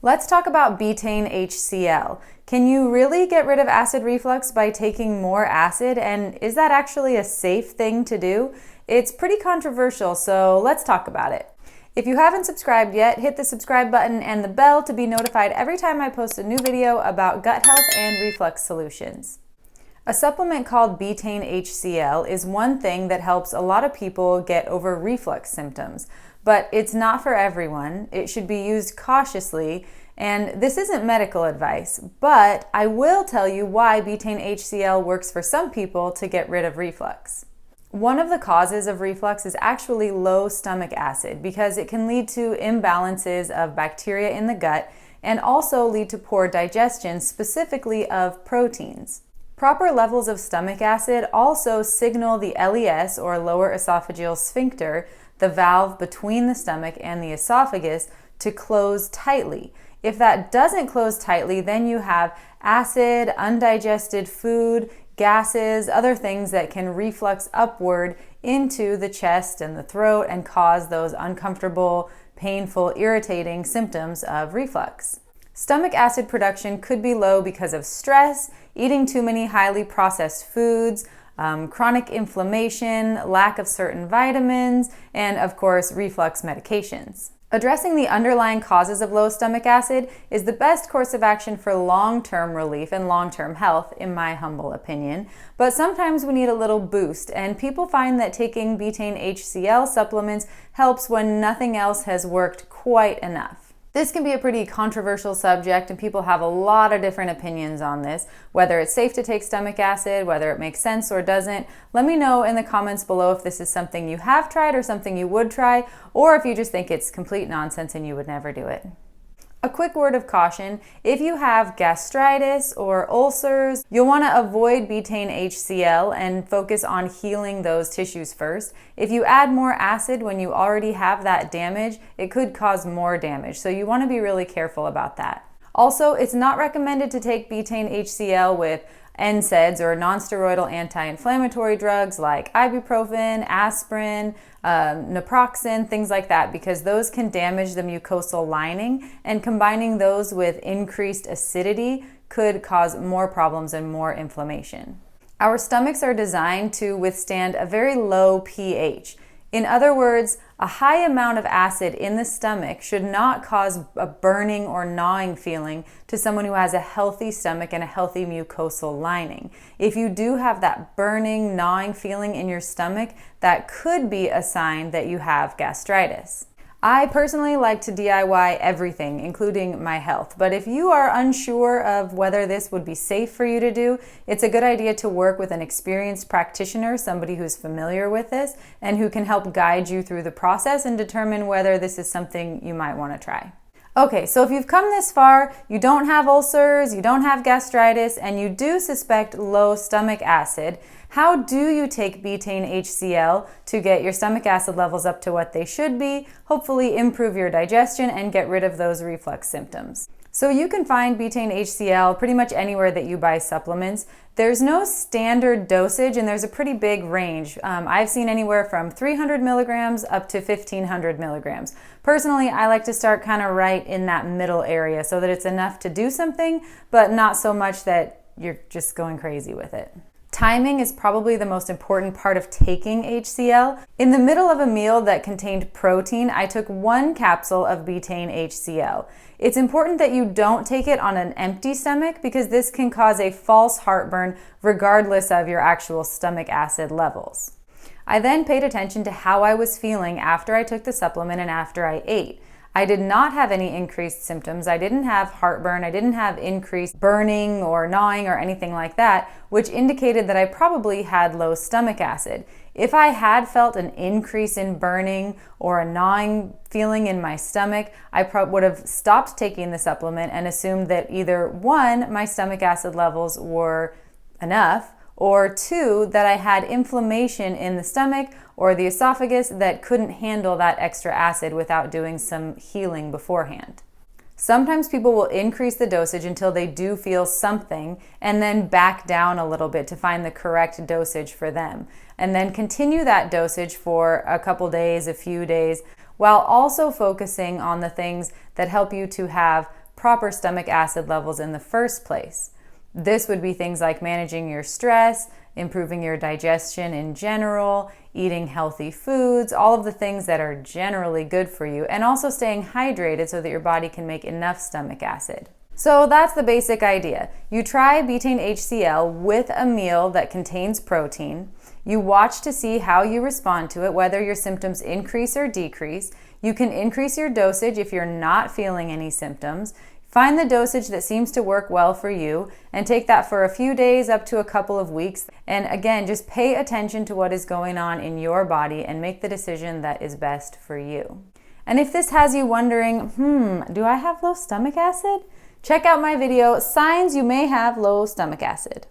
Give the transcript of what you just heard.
Let's talk about betaine HCL. Can you really get rid of acid reflux by taking more acid, and is that actually a safe thing to do? It's pretty controversial, so let's talk about it. If you haven't subscribed yet, hit the subscribe button and the bell to be notified every time I post a new video about gut health and reflux solutions. A supplement called betaine HCL is one thing that helps a lot of people get over reflux symptoms, but it's not for everyone. It should be used cautiously, and this isn't medical advice, but I will tell you why betaine HCL works for some people to get rid of reflux. One of the causes of reflux is actually low stomach acid because it can lead to imbalances of bacteria in the gut and also lead to poor digestion, specifically of proteins. Proper levels of stomach acid also signal the LES, or lower esophageal sphincter, the valve between the stomach and the esophagus, to close tightly. If that doesn't close tightly, then you have acid, undigested food, gases, other things that can reflux upward into the chest and the throat and cause those uncomfortable, painful, irritating symptoms of reflux. Stomach acid production could be low because of stress, eating too many highly processed foods, chronic inflammation, lack of certain vitamins, and of course, reflux medications. Addressing the underlying causes of low stomach acid is the best course of action for long-term relief and long-term health, in my humble opinion. But sometimes we need a little boost, and people find that taking betaine HCL supplements helps when nothing else has worked quite enough. This can be a pretty controversial subject, and people have a lot of different opinions on this, whether it's safe to take stomach acid, whether it makes sense or doesn't. Let me know in the comments below if this is something you have tried or something you would try, or if you just think it's complete nonsense and you would never do it. A quick word of caution: if you have gastritis or ulcers, you'll want to avoid betaine HCL and focus on healing those tissues first. If you add more acid when you already have that damage, it could cause more damage, so you want to be really careful about that. Also, it's not recommended to take betaine HCL with NSAIDs, or nonsteroidal anti-inflammatory drugs like ibuprofen, aspirin, naproxen, things like that, because those can damage the mucosal lining, and combining those with increased acidity could cause more problems and more inflammation. Our stomachs are designed to withstand a very low pH. In other words, a high amount of acid in the stomach should not cause a burning or gnawing feeling to someone who has a healthy stomach and a healthy mucosal lining. If you do have that burning, gnawing feeling in your stomach, that could be a sign that you have gastritis. I personally like to DIY everything, including my health, but if you are unsure of whether this would be safe for you to do, it's a good idea to work with an experienced practitioner, somebody who's familiar with this and who can help guide you through the process and determine whether this is something you might want to try. Okay, so if you've come this far, you don't have ulcers, you don't have gastritis, and you do suspect low stomach acid, how do you take betaine HCL to get your stomach acid levels up to what they should be, hopefully improve your digestion, and get rid of those reflux symptoms? So you can find betaine HCL pretty much anywhere that you buy supplements. There's no standard dosage, and there's a pretty big range. I've seen anywhere from 300 milligrams up to 1500 milligrams. Personally, I like to start kind of right in that middle area so that it's enough to do something, but not so much that you're just going crazy with it. Timing is probably the most important part of taking HCL. In the middle of a meal that contained protein, I took 1 capsule of betaine HCL. It's important that you don't take it on an empty stomach because this can cause a false heartburn regardless of your actual stomach acid levels. I then paid attention to how I was feeling after I took the supplement and after I ate. I did not have any increased symptoms. I didn't have heartburn. I didn't have increased burning or gnawing or anything like that, which indicated that I probably had low stomach acid. If I had felt an increase in burning or a gnawing feeling in my stomach, I would have stopped taking the supplement and assumed that either 1, my stomach acid levels were enough, or 2, that I had inflammation in the stomach or the esophagus that couldn't handle that extra acid without doing some healing beforehand. Sometimes people will increase the dosage until they do feel something and then back down a little bit to find the correct dosage for them, and then continue that dosage for a couple days, a few days, while also focusing on the things that help you to have proper stomach acid levels in the first place. This would be things like managing your stress, improving your digestion in general, eating healthy foods, all of the things that are generally good for you, and also staying hydrated so that your body can make enough stomach acid. So that's the basic idea. You try betaine HCl with a meal that contains protein. You watch to see how you respond to it, whether your symptoms increase or decrease. You can increase your dosage if you're not feeling any symptoms. Find the dosage that seems to work well for you and take that for a few days up to a couple of weeks. And again, just pay attention to what is going on in your body and make the decision that is best for you. And if this has you wondering, do I have low stomach acid? Check out my video, Signs You May Have Low Stomach Acid.